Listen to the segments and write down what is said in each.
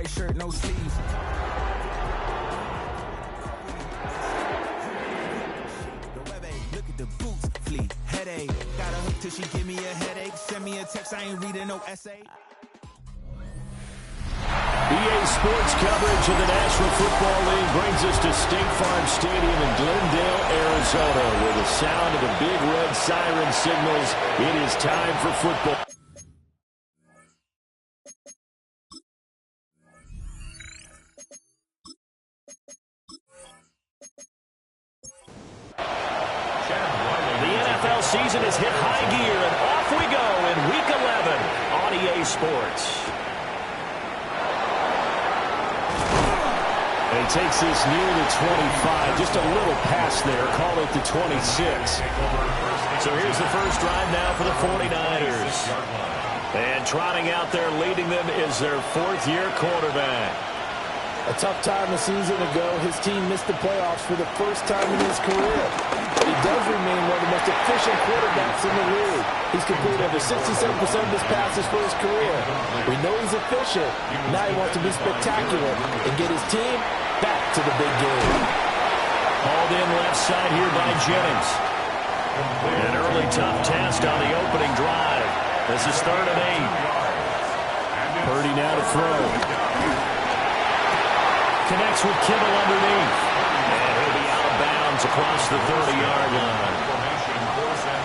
red shirt, no sleeves. Look at the boots, fleet, headache. Got a hook till she give me a headache. Send me a text, I ain't reading no essay. EA Sports coverage of the National Football League brings us to State Farm Stadium in Glendale, Arizona, where the sound of the big red siren signals it is time for football. The NFL season has hit high gear, and off we go in Week 11 on EA Sports. And he takes this near the 25, just a little past there, call it the 26. So here's the first drive now for the 49ers. And trotting out there leading them is their fourth-year quarterback. A tough time a season ago, his team missed the playoffs for the first time in his career. But he does remain one of the most efficient quarterbacks in the league. He's completed over 67% of his passes for his career. We know he's efficient. Now he wants to be spectacular and get his team back to the big game. Hauled in left side here by Jennings. An early tough task on the opening drive. This is 3rd and 8. Purdy now to throw. Connects with Kittle underneath. And he'll be out of bounds across the 30-yard line.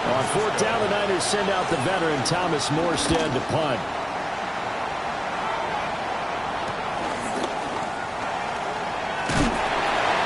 On 4th down, the Niners send out the veteran Thomas Morstead to punt.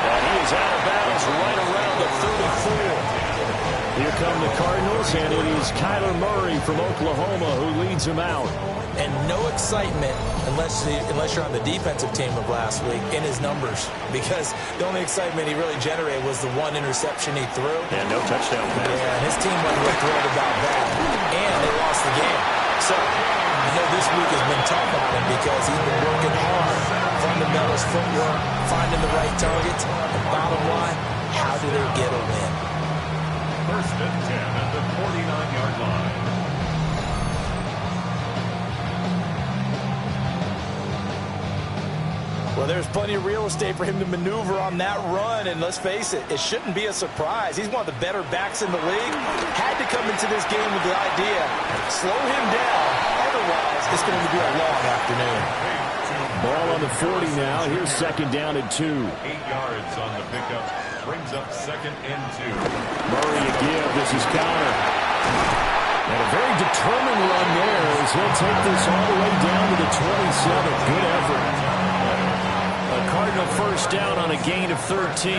And he is out of bounds right around the 34. Here come the Cardinals, and it is Kyler Murray from Oklahoma who leads them out. And no excitement unless you're on the defensive team of last week in his numbers, because the only excitement he really generated was the one interception he threw. And no touchdown pass. Yeah, and his team wasn't real thrilled about that. And they lost the game. So I know this week has been tough on him because he's been working hard. Fundamentals, footwork, finding the right targets. And bottom line, how do they get a win? 1st and 10 at the 49-yard line. Well, there's plenty of real estate for him to maneuver on that run, and let's face it, it shouldn't be a surprise. He's one of the better backs in the league. Had to come into this game with the idea, slow him down, otherwise it's going to be a long afternoon. Ball on the 40 now. Here's 2nd down and 2. 8 yards on the pickup, brings up 2nd and 2. Murray a give. This is Connor. And a very determined run there as he'll take this all the way down to the 27. Good effort. A Cardinal 1st down on a gain of 13.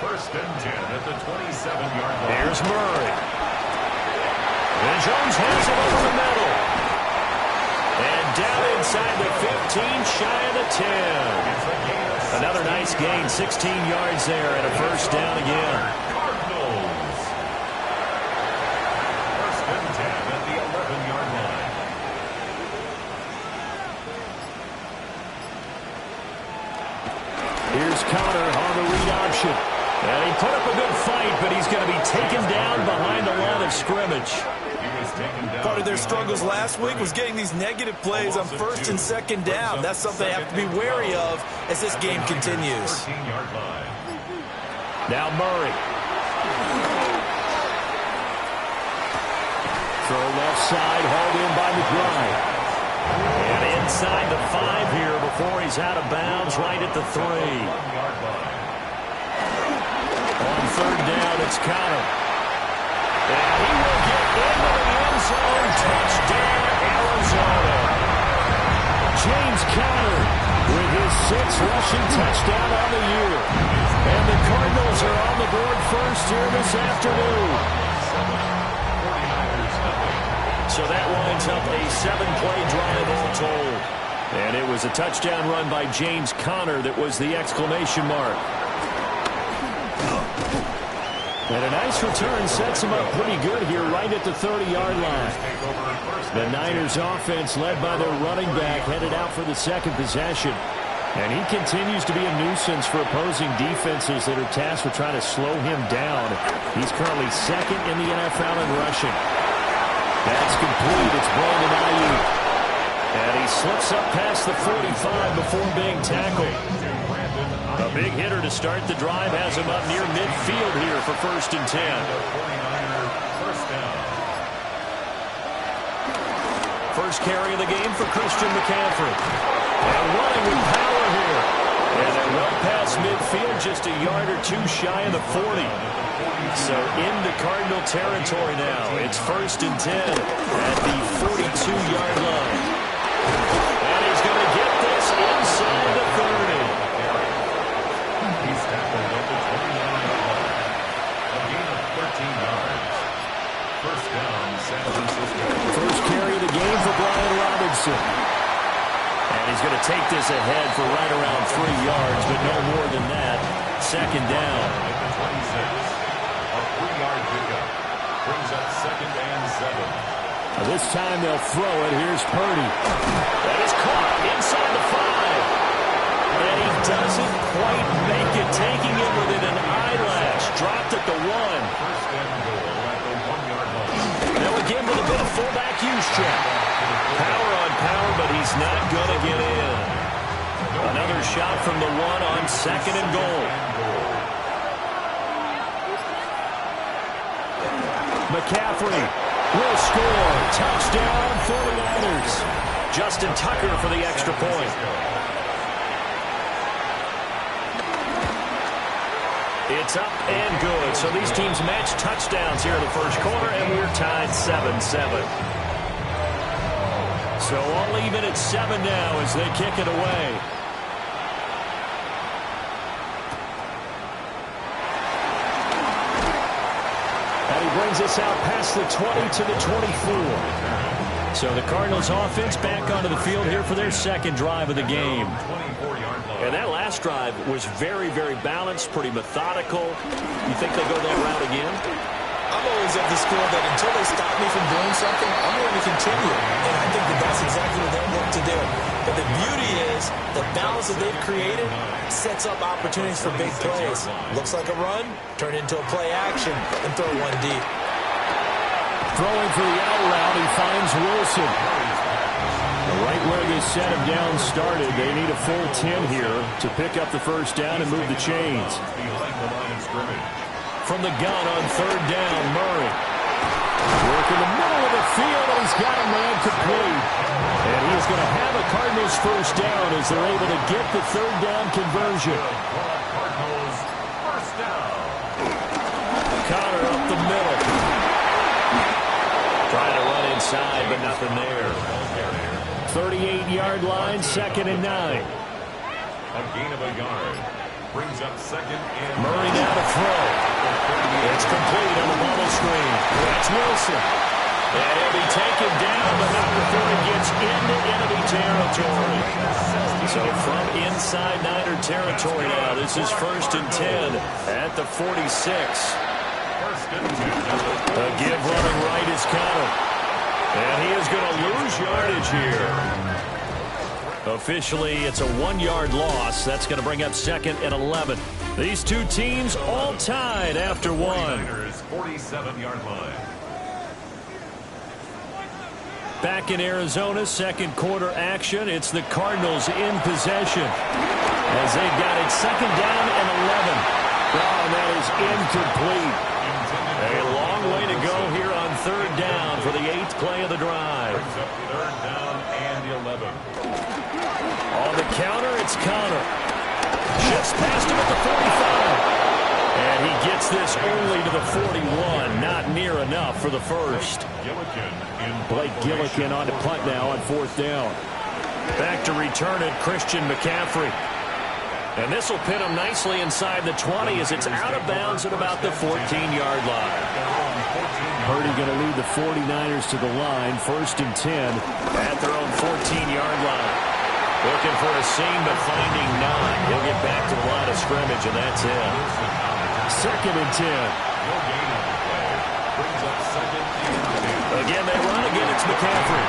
1st and 10 at the 27-yard line. There's Murray. And Jones has it over the middle. And down inside the 15, shy of the 10. Another nice gain, 16 yards there, and a 1st down again. Cardinals. 1st and 10 at the 11-yard line. Here's Connor on the read option. And he put up a good fight, but he's going to be taken down behind the line of scrimmage. Part of their struggles last week was getting these negative plays on 1st and 2nd down. That's something they have to be wary of as this game continues. Now Murray. Throw left side, hauled in by McBride. And inside the 5 here before he's out of bounds, right at the 3. On 3rd down, it's Connor. And he will get into the end zone. Touchdown, Arizona. James Conner with his 6th rushing touchdown on the year. And the Cardinals are on the board first here this afternoon. So that winds up a 7-play drive all told. And it was a touchdown run by James Conner that was the exclamation mark. And a nice return sets him up pretty good here right at the 30-yard line. The Niners offense led by their running back headed out for the 2nd possession. And he continues to be a nuisance for opposing defenses that are tasked with trying to slow him down. He's currently 2nd in the NFL in rushing. That's complete. It's Brandon Ayuk. And he slips up past the 45 before being tackled. A big hitter to start the drive has him up near midfield here for 1st and 10. First carry of the game for Christian McCaffrey. And running with power here. And they're well past midfield, just a yard or two shy of the 40. So into Cardinal territory now. It's 1st and 10 at the 42-yard line. And he's going to get this inside the 30. He's tackled at the 29-yard line. A gain of 13 yards. First down, San Francisco. First carry of the game for Brian Robinson. And he's going to take this ahead for right around 3 yards, but no more than that. Second down. At the 26. A 3-yard pickup. Brings up 2nd and 7. This time they'll throw it. Here's Purdy. That is caught inside the 5. And he doesn't quite make it, taking it within an eyelash. Dropped at the 1. First and goal at the 1-yard line. Now again with a bit of fullback use check. Power on power, but he's not going to get in. Another shot from the 1 on 2nd and goal. McCaffrey will score. Touchdown, 49ers. Justin Tucker for the extra point. It's up and good. So these teams match touchdowns here in the first quarter, and we're tied 7-7. So all even at 7 now as they kick it away. And he brings us out past the 20 to the 24. So the Cardinals offense back onto the field here for their second drive of the game. And that last drive was very, very balanced, pretty methodical. You think they go that route again? I'm always of the school that until they stop me from doing something, I'm going to continue. And I think that that's exactly what they're going to do. But the beauty is the balance that they've created sets up opportunities for big plays. Looks like a run, turn it into a play action, and throw one deep. Throwing for the out route, he finds Wilson. Right where this set of downs started, they need a full 10 here to pick up the first down and move the chains. From the gun on 3rd down, Murray. Work in the middle of the field, and he's got a man complete. And he is going to have a Cardinals first down as they're able to get the 3rd down conversion. Cardinals first down. Connor up the middle. Trying to run inside, but nothing there. 38-yard line, 2nd and 9. A gain of a yard. Brings up 2nd and Murray now to throw. It's complete on the bubble screen. That's Wilson. And he'll be taken down, but not before he gets into enemy territory. So from inside Niner territory now, this is 1st and 10 at the 46. A give running right is Connor. And he is going to lose yardage here. Officially, it's a 1-yard loss. That's going to bring up 2nd and 11. These two teams all tied after 1. 47-yard line. Back in Arizona, second quarter action. It's the Cardinals in possession as they've got it 2nd down and 11. Oh, and that is incomplete. A long way to go here on 3rd down for the 8th play of the drive. 3rd down and 11. On the counter, it's Connor. Just past him at the 45. And he gets this only to the 41. Not near enough for the first. Blake Gillikin on to punt now on 4th down. Back to return it, Christian McCaffrey. And this will pin him nicely inside the 20 as it's out of bounds at about the 14-yard line. Purdy going to lead the 49ers to the line. 1st and 10 at their own 14-yard line. Looking for a seam, but finding none. He'll get back to the line of scrimmage, and that's it. 2nd and 10. Again, they run. Again, it's McCaffrey.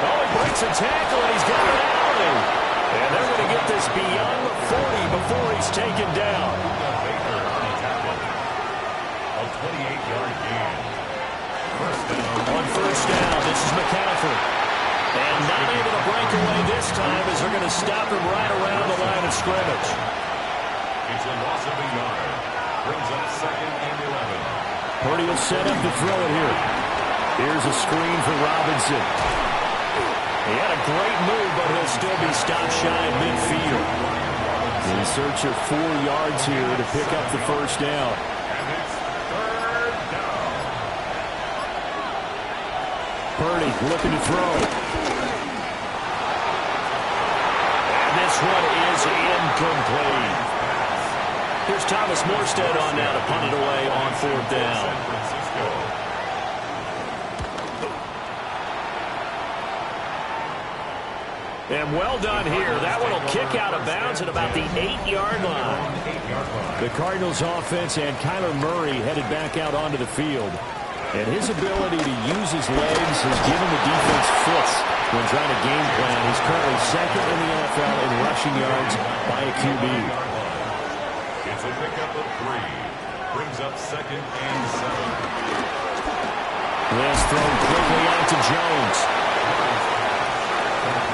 Oh, he breaks a tackle, and he's got an alley. And they're going to get this beyond the 40 before he's taken down. A 28-yard gain. On 1st down, this is McCaffrey. And not able to break away this time as they're going to stop him right around the line of scrimmage. It's a loss of a yard. Brings up 2nd and 11. Purdy will set up to throw it here. Here's a screen for Robinson. He had a great move, but he'll still be stopped shy at midfield. In search of 4 yards here to pick up the first down. And it's 3rd down. Purdy looking to throw. And this one is incomplete. Here's Thomas Morstead on now to punt it away on 4th down. San Francisco. And well done here. That one will kick out of bounds at about the 8-yard line. The Cardinals offense and Kyler Murray headed back out onto the field. And his ability to use his legs has given the defense fits when trying to game plan. He's currently 2nd in the NFL in rushing yards by a QB. It's a pickup of 3. Brings up 2nd and 7. This thrown quickly out to Jones.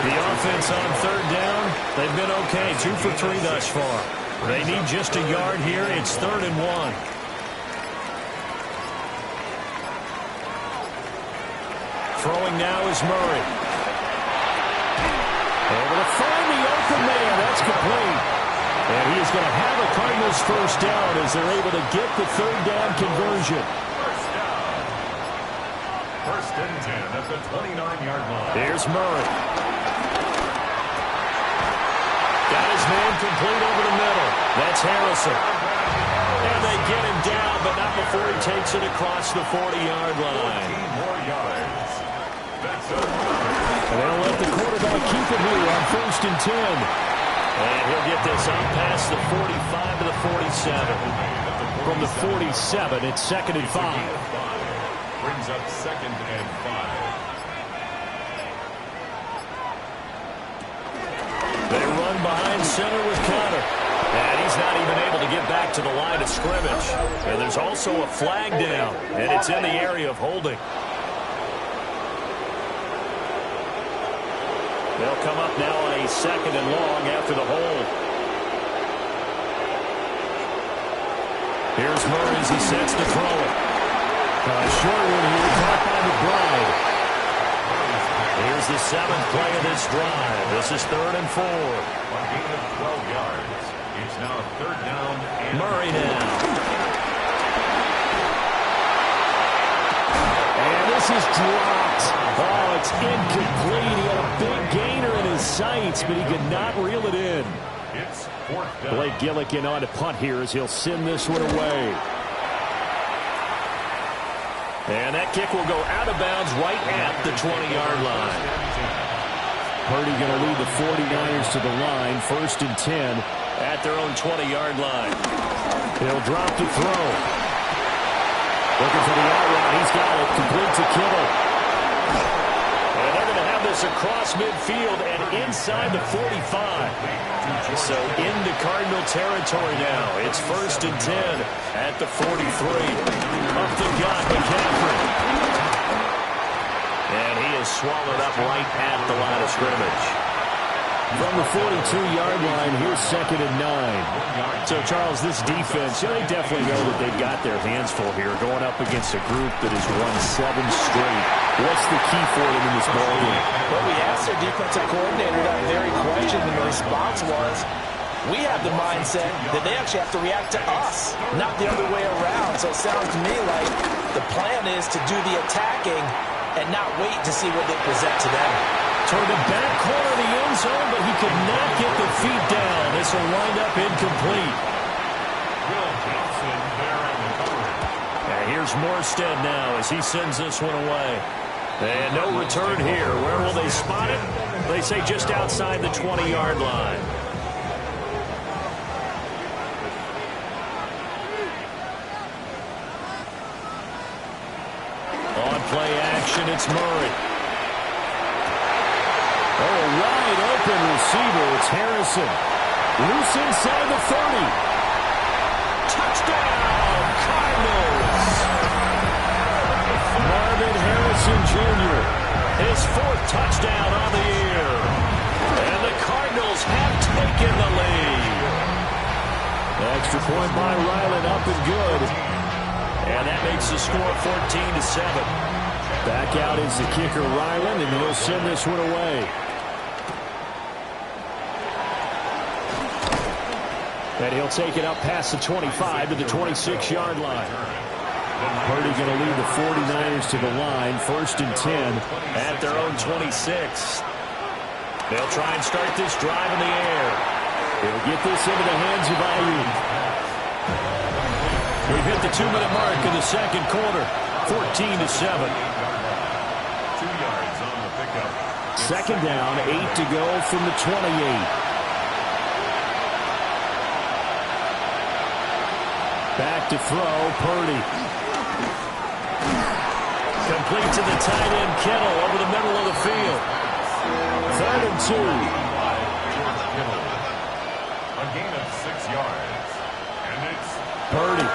The offense on 3rd down, they've been okay. 2 for 3 thus far. They need just a yard here. It's 3rd and 1. Throwing now is Murray. Able to find the open man. That's complete. And he is going to have a Cardinals first down as they're able to get the 3rd down conversion. First down. 1st and 10 at the 29-yard line. Here's Murray. Got his man complete over the middle. That's Harrison. And they get him down, but not before he takes it across the 40-yard line. 14 more yards. That's a And they'll let the quarterback keep it here on 1st and 10. And he'll get this up past the 45 to the 47. From the 47, it's 2nd and 5. Brings up 2nd and 5. They run behind center with Conner. And he's not even able to get back to the line of scrimmage. And there's also a flag down, and it's in the area of holding. They'll come up now on a 2nd and long after the hold. Here's Murray as he sets to throw it. Short one here, caught by McBride. Here's the 7th play of this drive. This is 3rd and 4. A gain of 12 yards. It's now 3rd down. And Murray now. And this is dropped. Oh, it's incomplete. He had a big gainer in his sights, but he could not reel it in. It's 4th down. Blake Gillikin on to punt here as he'll send this one away. And that kick will go out of bounds right at the 20-yard line. Purdy going to lead the 49ers to the line, 1st and 10 at their own 20-yard line. He'll drop to throw. Looking for the out route. He's got it. Complete to Kittle. And they're going to have this across midfield and inside the 45. So into Cardinal territory now. It's 1st and 10 at the 43. Up the gut, McCaffrey. And he is swallowed up right at the line of scrimmage. From the 42-yard line, here's 2nd and 9. So, Charles, this defense, they definitely know that they've got their hands full here going up against a group that has won 7 straight. What's the key for them in this ballgame? Well, we asked their defensive coordinator that very question, and the response was, we have the mindset that they actually have to react to us, not the other way around. So it sounds to me like the plan is to do the attacking and not wait to see what they present to them. Toward the back corner of the end zone, but he could not get the feet down. This will wind up incomplete. Will Johnson there in the coverage. And here's Morstead now as he sends this one away. And no return here. Where will they spot it? They say just outside the 20-yard line. On play action, it's Murray. Oh, wide open receiver. It's Harrison. Loose inside the 30. Touchdown, Cardinals. Marvin Harrison Jr. His fourth touchdown on the year. And the Cardinals have taken the lead. Extra point by Ryland, up and good. And that makes the score 14-7. Back out is the kicker, Ryland, and he'll send this one away. And he'll take it up past the 25 to the 26-yard line. Purdy going to lead the 49ers to the line, 1st and 10 at their own 26. They'll try and start this drive in the air. They'll get this into the hands of Ayuk. We've hit the 2-minute mark in the second quarter, 14-7. 2 yards on the pickup. Second down, 8 to go from the 28. Back to throw, Purdy. Complete to the tight end, Kittle, over the middle of the field. 3rd and 2. A gain of 6 yards. And it's Purdy.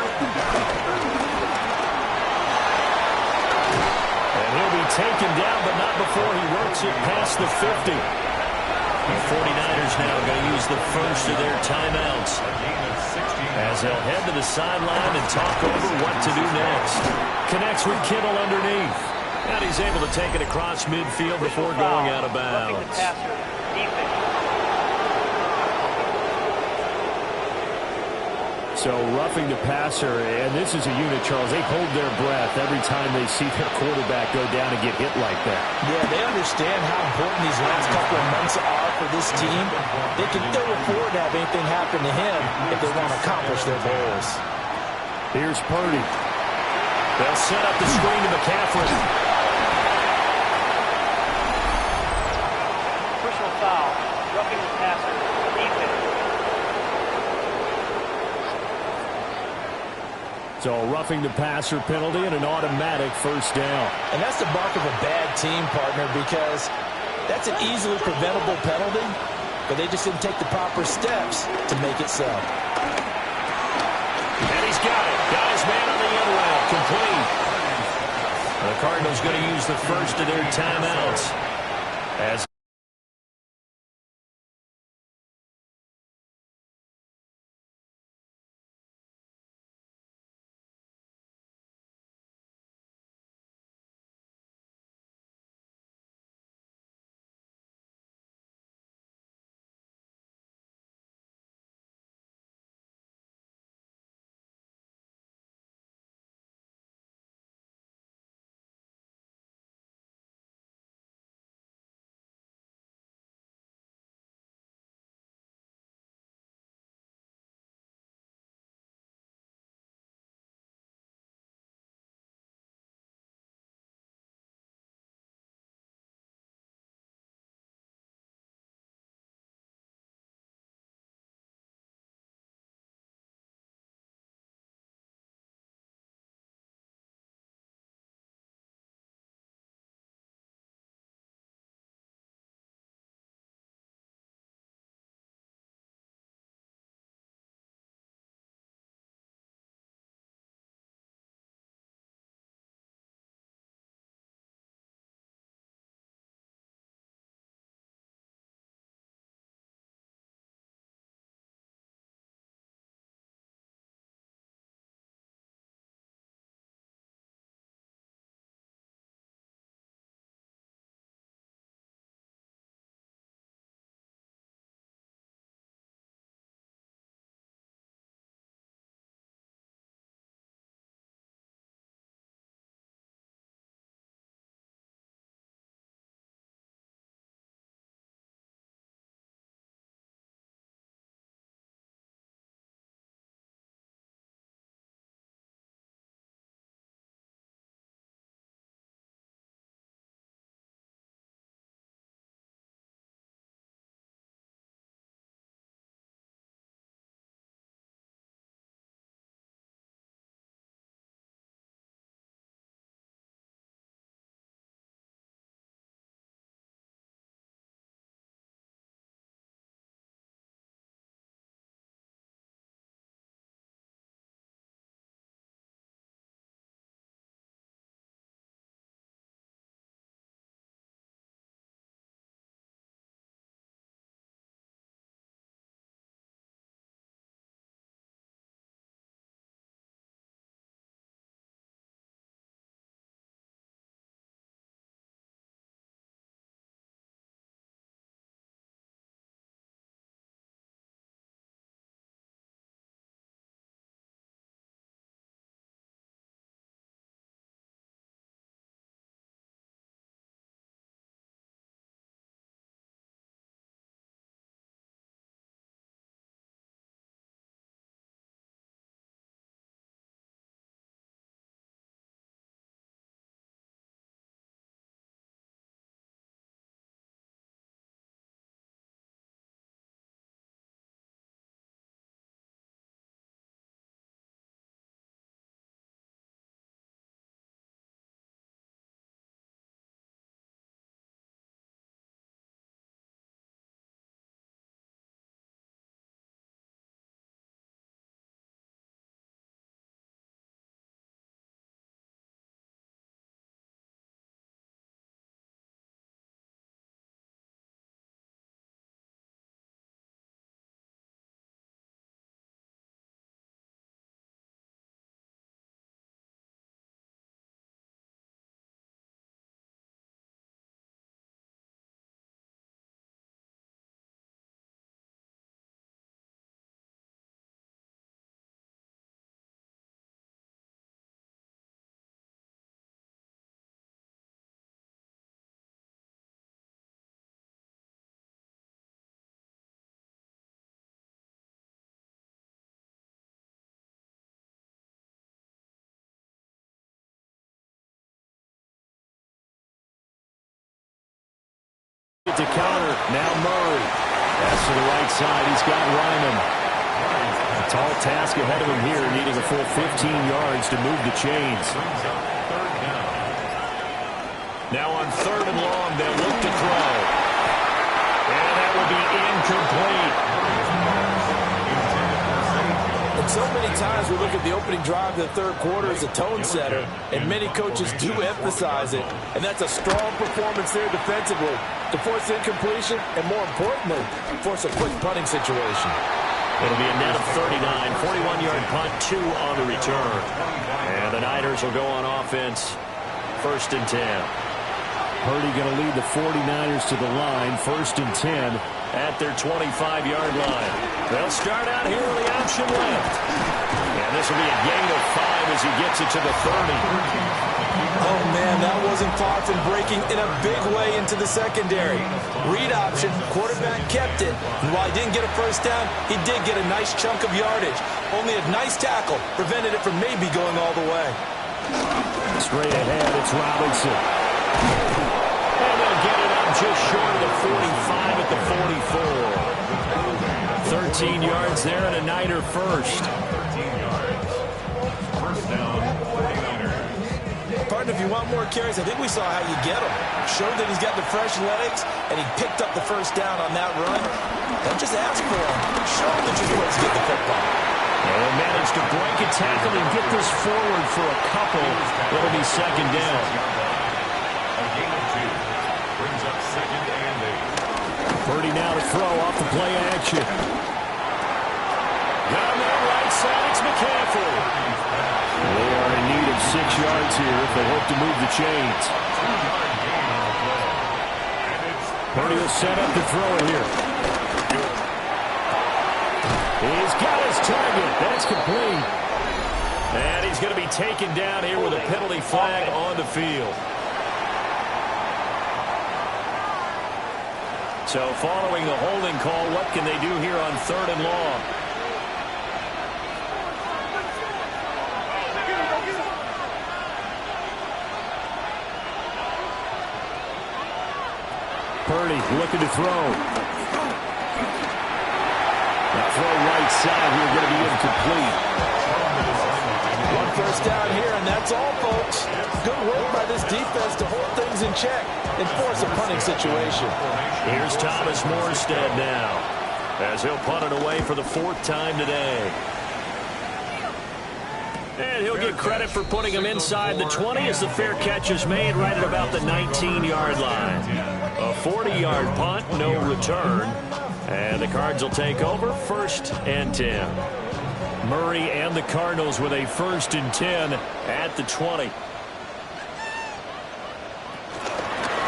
And he'll be taken down, but not before he works it past the 50. The 49ers now going to use the first of their timeouts as they'll head to the sideline and talk over what to do next. Connects with Kittle underneath. And he's able to take it across midfield before going out of bounds. So roughing the passer, and this is a unit, Charles, they hold their breath every time they see their quarterback go down and get hit like that. Yeah, they understand how important these last couple of months are for this team. They can throw a forward and have anything happen to him if they want to accomplish their goals. Here's Purdy. They'll set up the screen to McCaffrey. Personal foul, roughing the passer, defense. So a roughing the passer penalty and an automatic first down. And that's the mark of a bad team, partner, because that's an easily preventable penalty, but they just didn't take the proper steps to make it so. And he's got it. Got his man on the end route. Complete. The Cardinals going to use the first of their timeouts as to counter. Now Murray. Pass to the right side. He's got Ryman. A tall task ahead of him here, needing a full 15 yards to move the chains. Now on 3rd and long, they'll look to throw. And that will be incomplete. And so many times we look at the opening drive of the third quarter as a tone setter, and many coaches do emphasize it. And that's a strong performance there defensively to force incompletion and, more importantly, force a quick punting situation. It'll be a net of 39, 41-yard punt, 2 on the return. And the Niners will go on offense, 1st and 10. Purdy going to lead the 49ers to the line, 1st and 10 at their 25-yard line. They'll start out here with the option left. And this will be a gain of 5 as he gets it to the 30. Oh, man, that wasn't far from breaking in a big way into the secondary. Read option, quarterback kept it. And while he didn't get a first down, he did get a nice chunk of yardage. Only a nice tackle prevented it from maybe going all the way. Straight ahead, it's Robinson. And they'll get it up just short of the 45 at the 44. 13 yards there and a Niner first. 13 yards. First down, 49ers. Partner, if you want more carries, I think we saw how you get him. Showed that he's got the fresh legs, and he picked up the first down on that run. Don't just ask for him. Show him that you're supposed to get the football. They'll manage to break a tackle and get this forward for a couple. It'll be 2nd down. A gain of 2. Brings up 2nd and 8. Purdy now to throw off the play action. Got him on right side. It's McCaffrey. They are in need of 6 yards here if they hope to move the chains. 2-yard gain on the play. And it's Purdy will set up to throw it here. He's got his target. That's complete. And he's going to be taken down here with a penalty flag on the field. So following the holding call, what can they do here on 3rd and long? Purdy looking to throw. That throw right side here going to be incomplete. 1 first down here, and that's all, folks. Good work by this defense to hold things in check and force a punting situation. Here's Thomas Morstead now, as he'll punt it away for the 4th time today. And he'll get credit for putting him inside the 20 as the fair catch is made right at about the 19-yard line. A 40-yard punt, no return. And the Cards will take over, 1st and 10. Murray and the Cardinals with a 1st and 10 at the 20.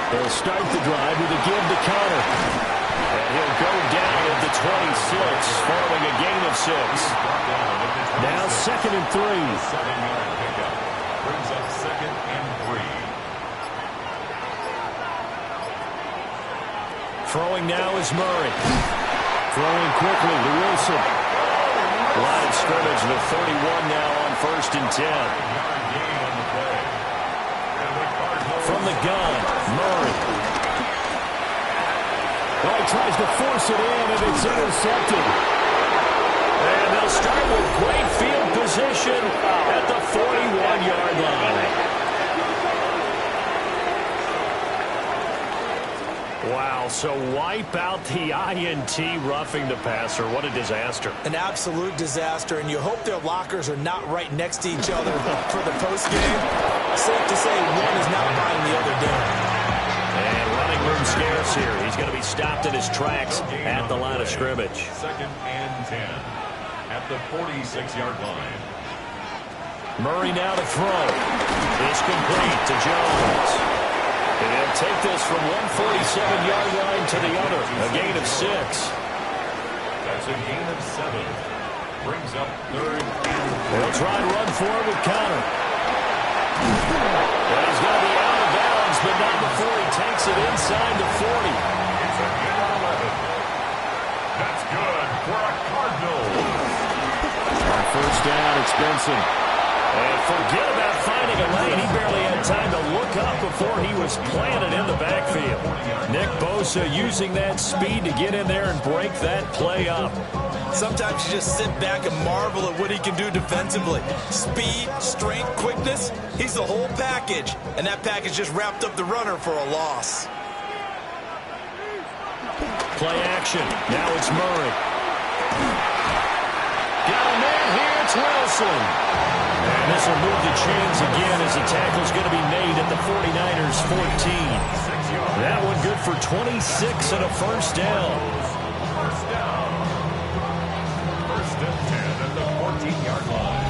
They'll start the drive with a give to counter. And he'll go down at the 26 following a gain of 6. Now 2nd and 3. 7-yard pickup. Brings up 2nd and 3. Throwing now is Murray. Throwing quickly to Wilson. Line of scrimmage to the 31 now on 1st and 10. From the gun, Murray. Well, he tries to force it in, and it's intercepted. And they'll start with great field position at the 41-yard line. Wow, so wipe out the INT roughing the passer. What a disaster. An absolute disaster, and you hope their lockers are not right next to each other for the postgame. Safe to say one is not buying the other down. And running room scarce here. He's going to be stopped in his tracks at the line of scrimmage. 2nd and 10 at the 46-yard line. Murray now to throw. It's complete to Jones. And he'll take this from one 47-yard line to the other. A gain of 6. That's a gain of 7. Brings up 3rd and 4. They'll try to run forward with counter. And he's going to be out of bounds, but not before he takes it inside the 40. It's a gain of 11. That's good for a Cardinal. On 1st down, it's Benson. And forget about finding a lane. He barely had time to look up before he was planted in the backfield. Nick Bosa using that speed to get in there and break that play up. Sometimes you just sit back and marvel at what he can do defensively. Speed, strength, quickness, he's the whole package. And that package just wrapped up the runner for a loss. Play action. Now it's Murray. Got a man here. It's Wilson. And this will move the chains again as the tackle's going to be made at the 49ers 14. That one good for 26 and a first down. First down. First and 10 at the 14-yard line.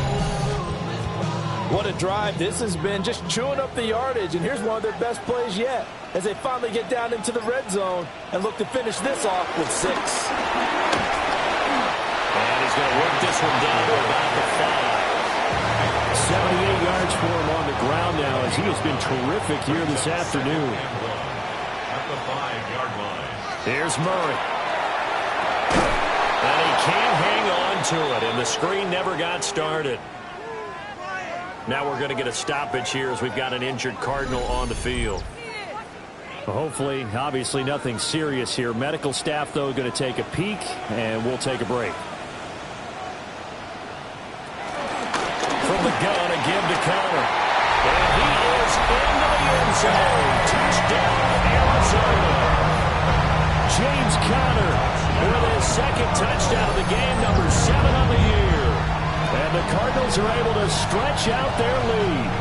What a drive this has been, just chewing up the yardage. And here's one of their best plays yet as they finally get down into the red zone and look to finish this off with 6. And he's going to work this one down to about the 5. 78 yards for him on the ground now as he has been terrific here this afternoon. At the 5-yard line. Here's Murray. And he can't hang on to it, and the screen never got started. Now we're going to get a stoppage here as we've got an injured Cardinal on the field. Hopefully, obviously nothing serious here. Medical staff, though, going to take a peek, and we'll take a break. From the gun, a give to Connor. And he is into the end zone. Touchdown, Arizona. James Conner with his second touchdown of the game, number 7 on the year. And the Cardinals are able to stretch out their lead.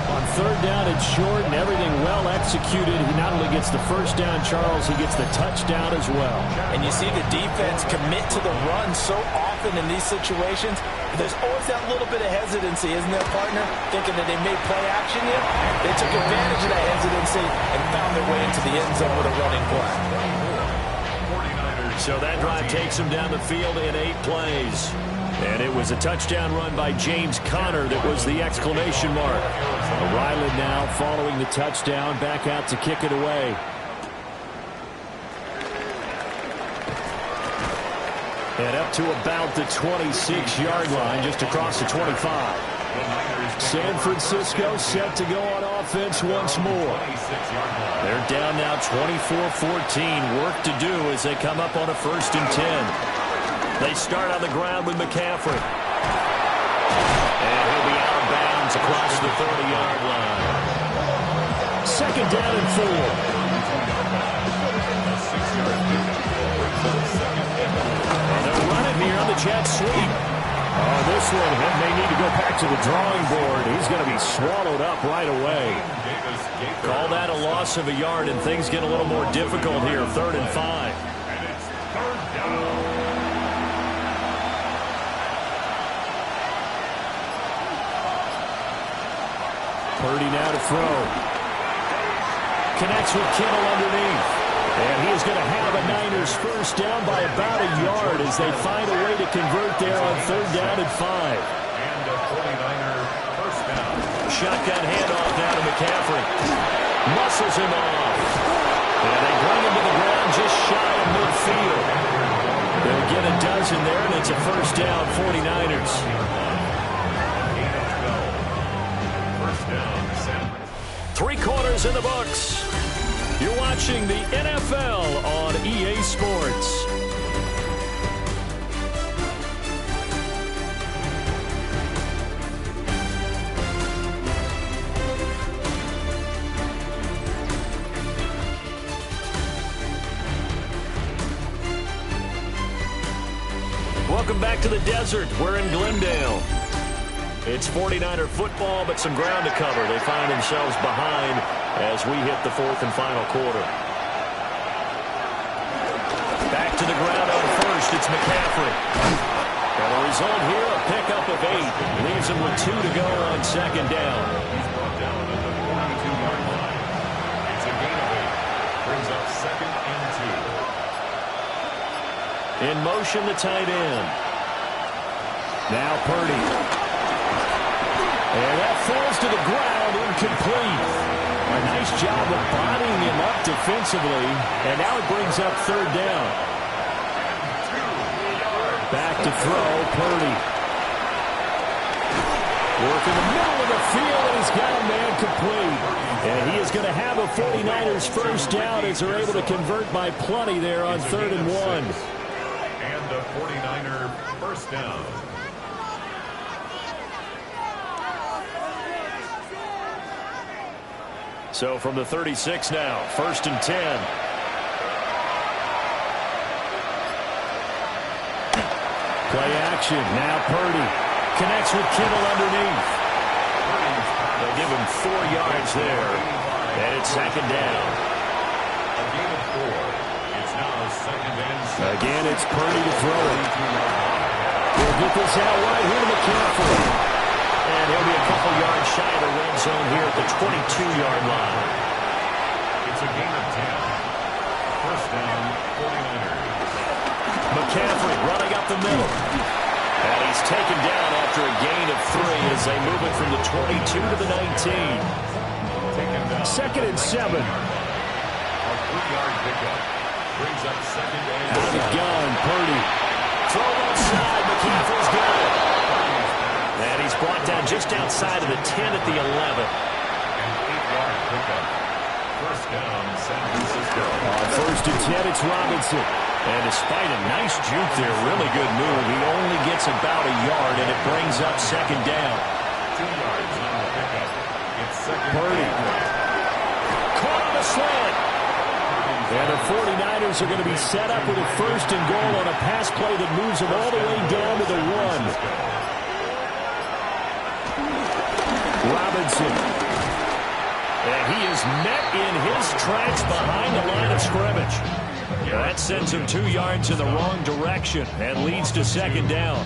On third down and short and everything well executed. He not only gets the first down, Charles, he gets the touchdown as well. And you see the defense commit to the run so often in these situations. There's always that little bit of hesitancy, isn't there, partner? Thinking that they may play action yet. They took advantage of that hesitancy and found their way into the end zone with a running play. So that drive takes him down the field in 8 plays. And it was a touchdown run by James Conner that was the exclamation mark. Ryland now following the touchdown, back out to kick it away. And up to about the 26-yard line, just across the 25. San Francisco set to go on offense once more. They're down now 24-14. Work to do as they come up on a 1st and 10. They start on the ground with McCaffrey. And he'll be out of bounds across the 30-yard line. 2nd down and 4. And they're running here on the jet sweep. Oh, this one may need to go back to the drawing board. He's going to be swallowed up right away. Call that a loss of a yard, and things get a little more difficult here. 3rd and 5. And it's 3rd down. Purdy now to throw. Connects with Kittle underneath. And he is going to have a Niners first down by about a yard as they find a way to convert there on 3rd down and 5. And a 49er first down. Shotgun handoff now to McCaffrey. Muscles him off. And they bring him to the ground just shy of midfield. They'll get a dozen there, and it's a first down, 49ers. 3 quarters in the books. You're watching the NFL on EA Sports. Welcome back to the desert. We're in Glendale. It's 49er football, but some ground to cover. They find themselves behind as we hit the 4th and final quarter. Back to the ground on 1st. It's McCaffrey. And the result here, a pickup of 8. Leaves him with 2 to go on 2nd down. He's brought down at the 42-yard line. It's a gain of 8. Brings up 2nd and 2. In motion, the tight end. Now Purdy. And that falls to the ground, incomplete. A nice job of bodying him up defensively. And now it brings up 3rd down. Back to throw, Purdy. Work in the middle of the field, and he's got a man complete. And he is going to have a 49ers first down as they're able to convert by plenty there on 3rd and 1. And a 49er first down. So from the 36 now, 1st and 10. Play action. Now Purdy connects with Kittle underneath. They'll give him 4 yards there. And it's 2nd down. A gain of 4. It's now 2nd and 6. Again, it's Purdy to throw it. He'll get this out right here to McCaffrey. And he'll be a couple yards shy of the red zone here at the 22-yard line. It's a gain of 10. First down, 49ers. McCaffrey running up the middle. And he's taken down after a gain of 3 as they move it from the 22 to the 19. 2nd and 7. A 3-yard pickup. Brings up 2nd and 7. Out of the gun, Purdy. Throw outside, McCaffrey's got it. And he's brought down just outside of the 10 at the 11. An 8-yard pickup. First down, San Francisco. On 1st and 10, it's Robinson. And despite a nice juke there, really good move, he only gets about a yard, and it brings up 2nd down. 2 yards on the pickup. It's 2nd Purdy. down. Caught on the slant. And the 49ers are going to be set up with a 1st and goal on a pass play that moves them all the way down to the 1. Robinson. And he is met in his tracks behind the line of scrimmage. That sends him 2 yards in the wrong direction and leads to 2nd down.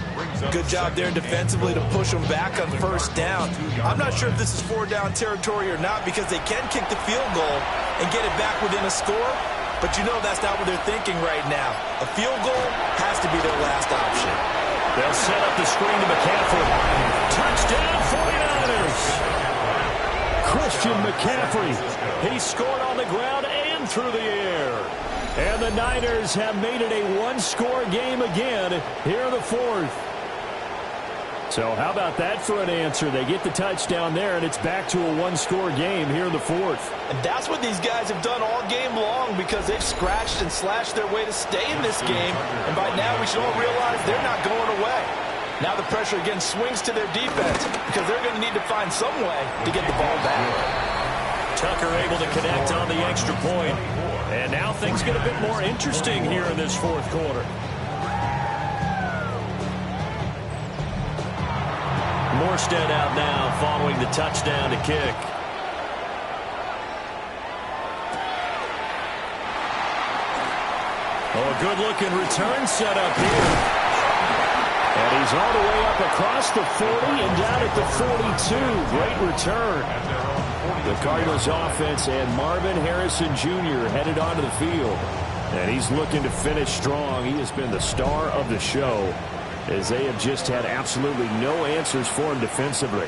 Good job there defensively to push them back on 1st down. I'm not sure if this is 4-down territory or not because they can kick the field goal and get it back within a score, but you know that's not what they're thinking right now. A field goal has to be their last option. They'll set up the screen to McCaffrey. Touchdown 49ers! Christian McCaffrey. He scored on the ground and through the air. And the Niners have made it a 1-score game again here in the 4th. So how about that for an answer? They get the touchdown there, and it's back to a 1-score game here in the 4th. And that's what these guys have done all game long because they've scratched and slashed their way to stay in this game. And by now we should all realize they're not going away. Now the pressure again swings to their defense because they're going to need to find some way to get the ball back. Tucker able to connect on the extra point. And now things get a bit more interesting here in this 4th quarter. Morstead out now following the touchdown to kick. Oh, a good-looking return set up here. And he's all the way up across the 40 and down at the 42. Great return. The Cardinals offense and Marvin Harrison Jr. headed onto the field. And he's looking to finish strong. He has been the star of the show as they have just had absolutely no answers for him defensively.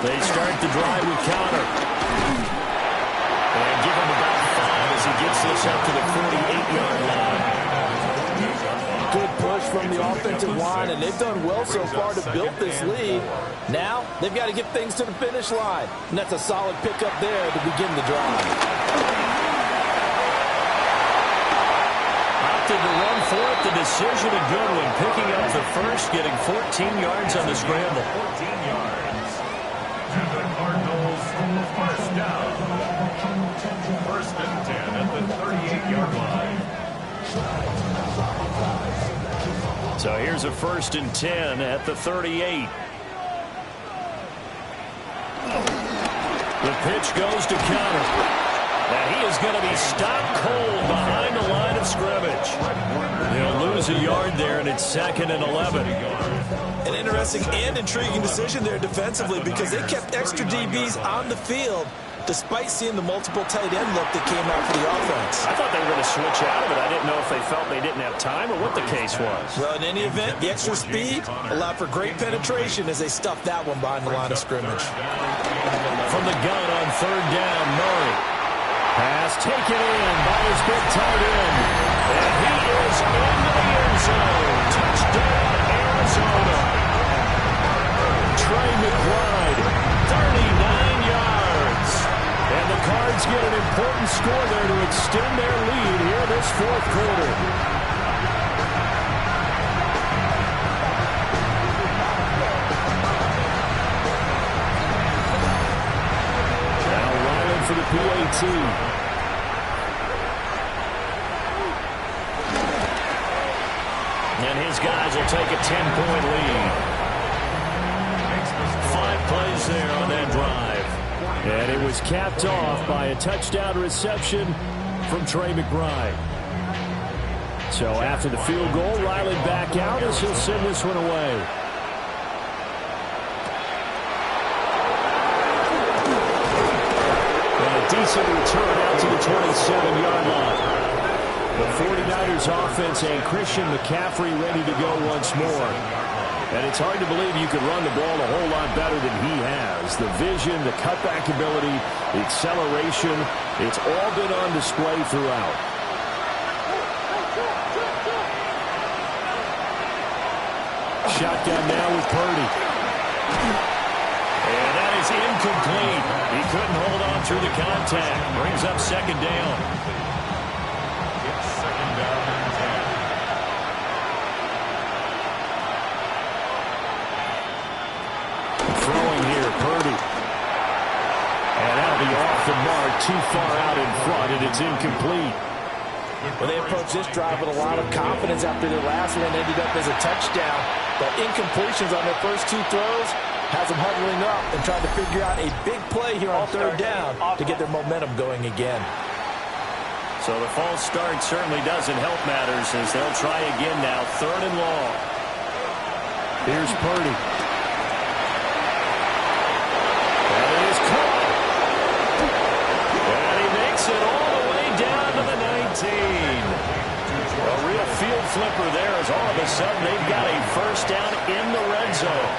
They start the drive with Counter. And give him about 5 as he gets this up to the 48-yard line. Good push from the offensive line, and they've done well so far to build this lead. Now, they've got to get things to the finish line, and that's a solid pickup there to begin the drive. Opted to run for it, the decision a good one, picking up the 1st, getting 14 yards on the scramble. 14 yards. To the Cardinals, first down. 1st and 10 at the 38-yard line. So here's a 1st and 10 at the 38. The pitch goes to Counter. And he is going to be stopped cold behind the line of scrimmage. They'll lose a yard there, and it's 2nd and 11. An interesting and intriguing decision there defensively because they kept extra DBs on the field despite seeing the multiple tight end look that came out for the offense. I thought they were going to switch out of it. I didn't know if they felt they didn't have time or what the case was. Well, in any event, the extra speed allowed for great penetration as they stuffed that one behind the line of scrimmage. From the gun on 3rd down, Murray. Pass taken in by his big tight end. And he is into the end zone. Touchdown, Arizona. quarter. Now Ryland for the PAT. And his guys will take a 10-point lead. 5 plays there on that drive. And it was capped off by a touchdown reception from Trey McBride. So after the field goal, Riley back out as he'll send this one away. And a decent return out to the 27-yard line. The 49ers offense and Christian McCaffrey ready to go once more. And it's hard to believe you could run the ball a whole lot better than he has. The vision, the cutback ability, the acceleration, it's all been on display throughout. Shotgun now with Purdy. And that is incomplete. He couldn't hold on through the contact. Brings up second down. It's second down and 10. Throwing here, Purdy. And that'll be off the mark, too far out in front, and it's incomplete. Well, they approached this drive with a lot of confidence after their last one ended up as a touchdown. But incompletions on their first 2 throws has them huddling up and trying to figure out a big play here on third down to get their momentum going again. So the false start certainly doesn't help matters as they'll try again now, 3rd and long. Here's Purdy. And it is caught. And he makes it all the way down to the 19. A real field flipper there as all of a sudden they've got a first down in the red zone.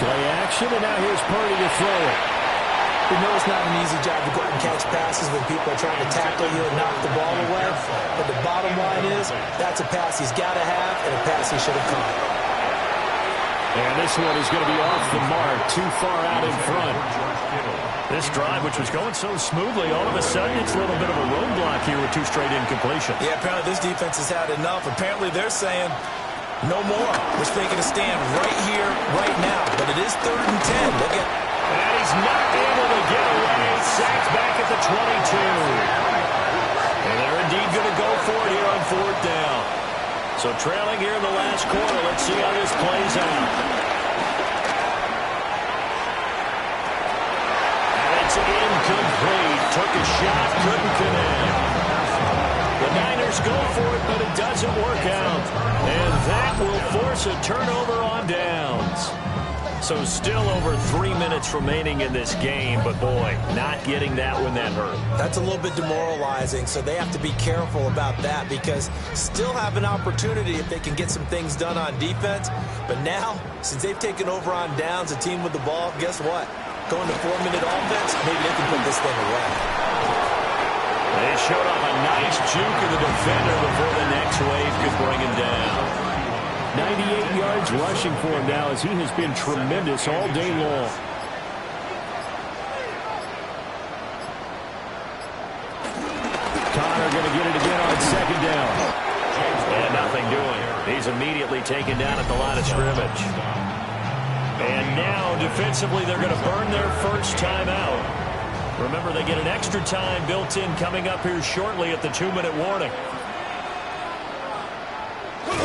Play action, and now here's Purdy to throw it. We know it's not an easy job to go out and catch passes when people are trying to tackle you and knock the ball away. But the bottom line is, that's a pass he's got to have and a pass he should have caught. And this one is going to be off the mark, too far out in front. This drive, which was going so smoothly, all of a sudden it's a little bit of a roadblock here with 2 straight incompletions. Yeah, apparently this defense has had enough. Apparently they're saying no more. We're making a stand right here, right now. But it is 3rd and 10. Look at. And he's not able to get away. Sacked back at the 22. And they're indeed going to go for it here on 4th down. So trailing here in the last quarter. Let's see how this plays out. And it's incomplete. Took a shot, couldn't connect. The Niners go for it, but it doesn't work out. And that will force a turnover on downs. So still over 3 minutes remaining in this game, but boy, not getting that when that hurt. That's a little bit demoralizing, so they have to be careful about that because still have an opportunity if they can get some things done on defense. But now, since they've taken over on downs, a team with the ball, guess what? Going to 4-minute offense, maybe they can put this thing away. They showed off a nice juke of the defender before the next wave could bring him down. 98 yards rushing for him now as he has been tremendous all day long. Connor going to get it again on 2nd down. And nothing doing. He's immediately taken down at the line of scrimmage. And now, defensively, they're going to burn their first timeout. Remember, they get an extra time built in coming up here shortly at the 2-minute warning.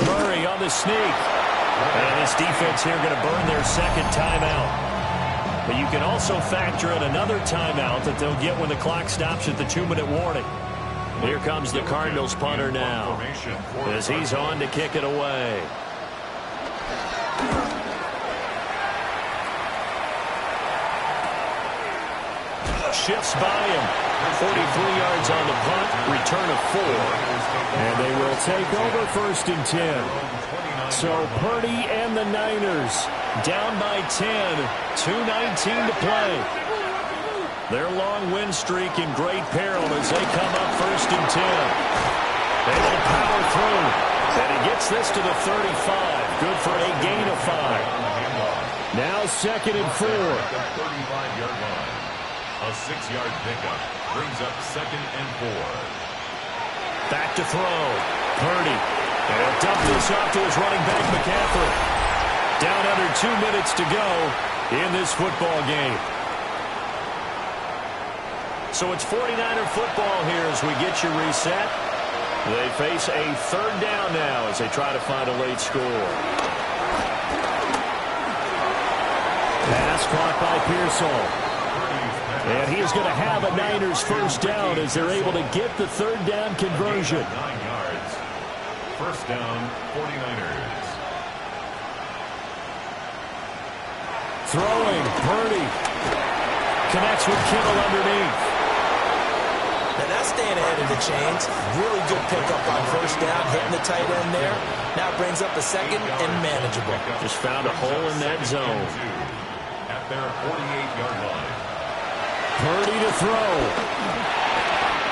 Murray on the sneak. And this defense here going to burn their second timeout. But you can also factor in another timeout that they'll get when the clock stops at the 2-minute warning. Here comes the Cardinals punter now as he's on to kick it away. Shifts by him. 43 yards on the punt. Return of 4. And they will take over 1st and 10. So Purdy and the Niners down by 10. 2:19 to play. Their long win streak in great peril as they come up 1st and 10. Able to power through. And he gets this to the 35. Good for a gain of 5. Now 2nd and 4. 35-yard line. A 6-yard pickup brings up 2nd and 4. Back to throw. Purdy. And he'll dump this off to his running back, McCaffrey. Down under 2 minutes to go in this football game. So it's 49er football here as we get you reset. They face a third down now as they try to find a late score. Pass caught by Pearsall. And he is going to have a Niners first down as they're able to get the third down conversion. 9 yards. First down, 49ers. Throwing, Purdy. Connects with Kittle underneath. Now that's staying ahead of the chains. Really good pickup on first down, hitting the tight end there. Now brings up a second and manageable. Just found a hole in that zone. At their 48-yard line. Purdy to throw.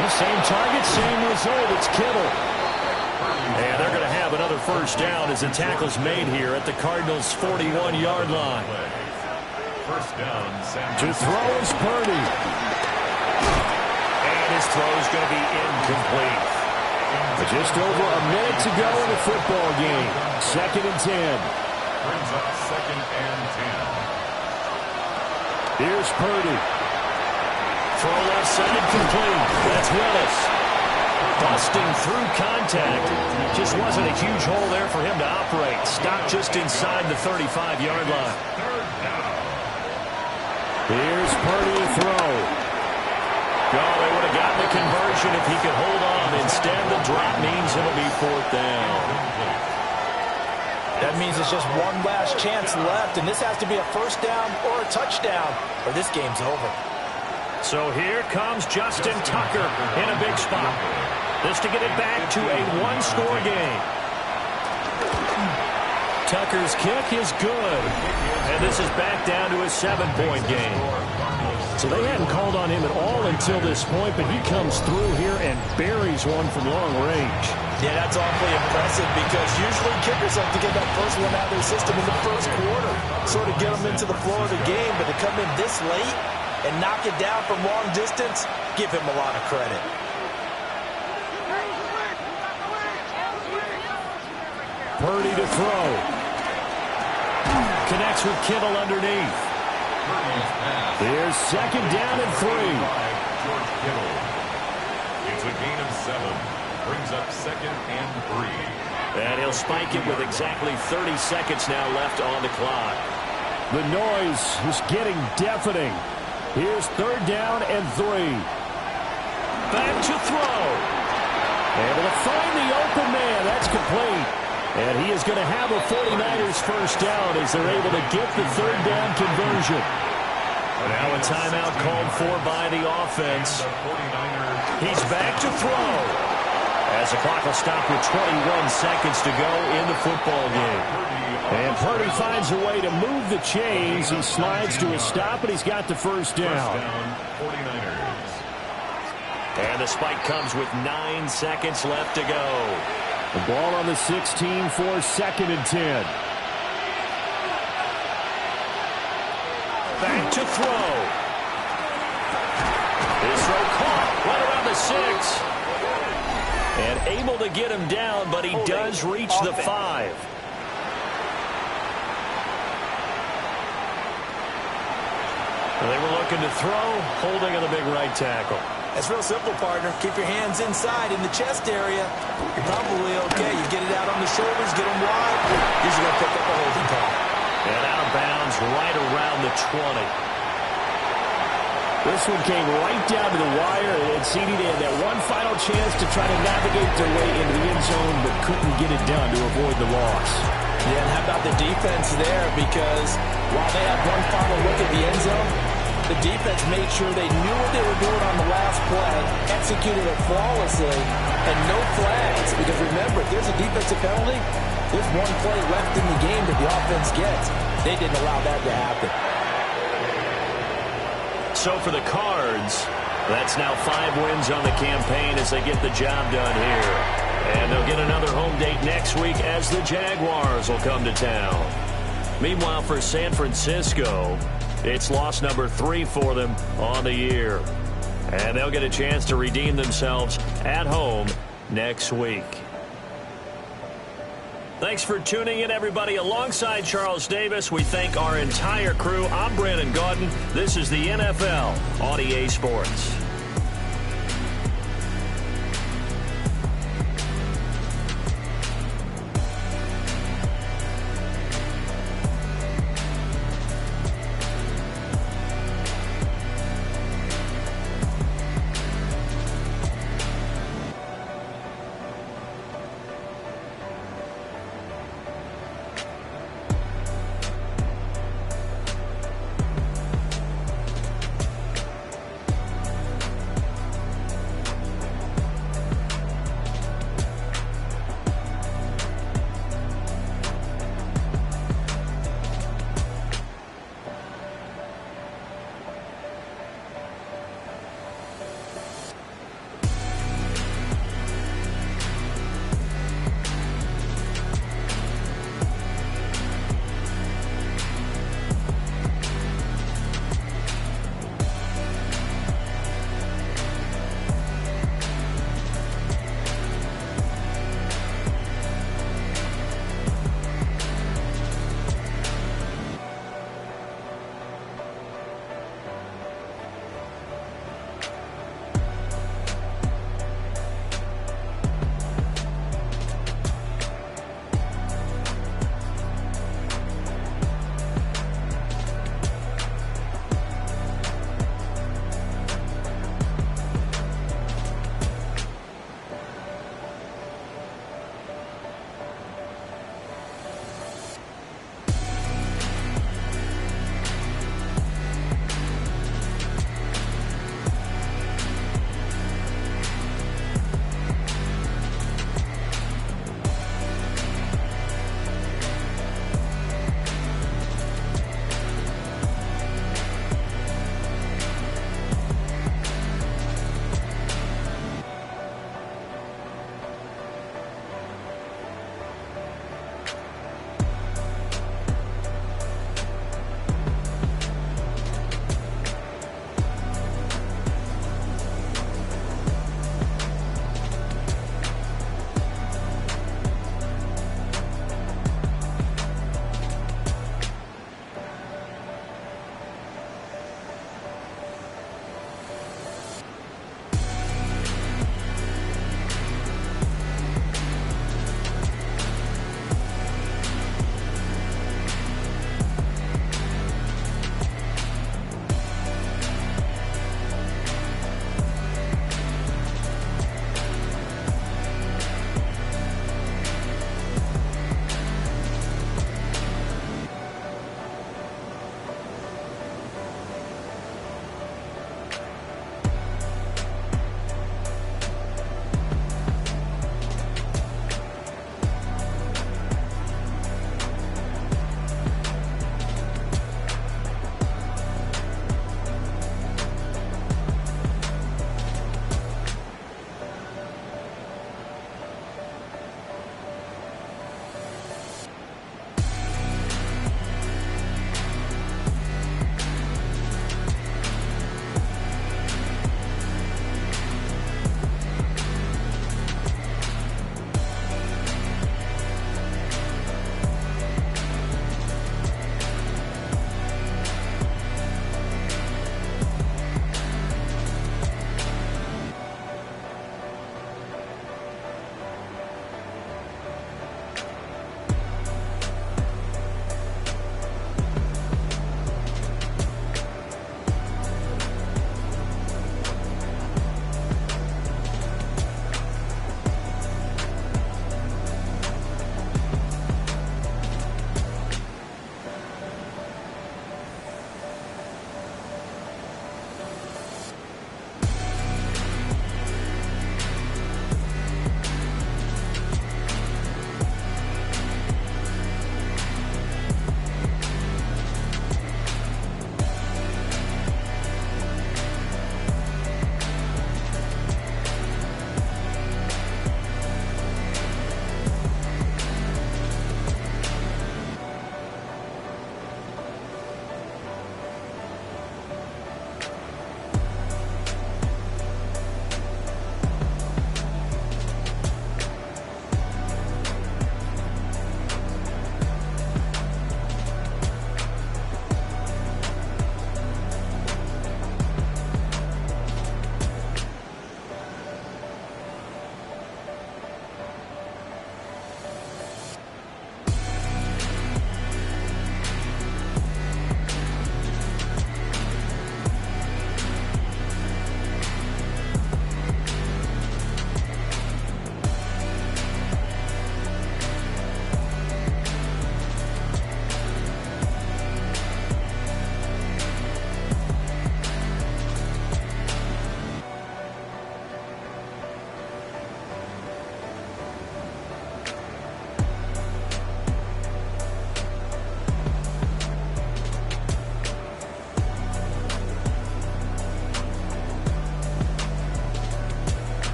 The same target, same result. It's Kittle. And they're going to have another first down as the tackle's made here at the Cardinals' 41-yard line. First down, To throw is Purdy. And his throw is going to be incomplete. But just over a minute to go in the football game. 2nd and 10. Brings up 2nd and 10. Here's Purdy. Throw left side complete. That's Willis. Busting through contact. Just wasn't a huge hole there for him to operate. Stopped just inside the 35-yard line. Here's Purdy to throw. Oh, they would have gotten the conversion if he could hold on. Instead, the drop means it'll be 4th down. That means it's just one last chance left, and this has to be a first down or a touchdown, or this game's over. So here comes Justin Tucker in a big spot. This to get it back to a one-score game. Tucker's kick is good. And this is back down to a 7-point game. So they hadn't called on him at all until this point, but he comes through here and buries one from long range. Yeah, that's awfully impressive because usually kickers have to get that first one out of their system in the first quarter, sort of get them into the flow of the game, but to come in this late and knock it down from long distance, give him a lot of credit. Purdy to throw. Connects with Kittle underneath. Here's 2nd down and 3. George Kittle. It's a gain of 7. Brings up 2nd and 3. And he'll spike it with exactly 30 seconds now left on the clock. The noise is getting deafening. Here's 3rd down and 3. Back to throw. Able to find the open man. That's complete. And he is going to have a 49ers first down as they're able to get the 3rd down conversion. Now a timeout called for by the offense. He's back to throw. As the clock will stop with 21 seconds to go in the football game. And Purdy finds a way to move the chains. He slides to a stop, and he's got the first down. 49ers. And the spike comes with 9 seconds left to go. The ball on the 16 for 2nd and 10. Back to throw. His throw caught right around the 6. And able to get him down, but he does reach the 5. They were looking to throw, holding on the big right tackle. It's real simple, partner. Keep your hands inside in the chest area. You're probably okay. You get it out on the shoulders, get them wide. Usually going to pick up a holding call. And out of bounds right around the 20. This one came right down to the wire, and CD had that one final chance to try to navigate their way into the end zone, but couldn't get it done to avoid the loss. Yeah, and how about the defense there? Because while they had one final look at the end zone, the defense made sure they knew what they were doing on the last play, executed it flawlessly, and no flags. Because remember, if there's a defensive penalty, there's one play left in the game that the offense gets. They didn't allow that to happen. So for the Cards, that's now 5 wins on the campaign as they get the job done here. And they'll get another home date next week as the Jaguars will come to town. Meanwhile, for San Francisco, it's loss number 3 for them on the year. And they'll get a chance to redeem themselves at home next week. Thanks for tuning in, everybody. Alongside Charles Davis, we thank our entire crew. I'm Brandon Gaudin. This is the NFL on EA Sports.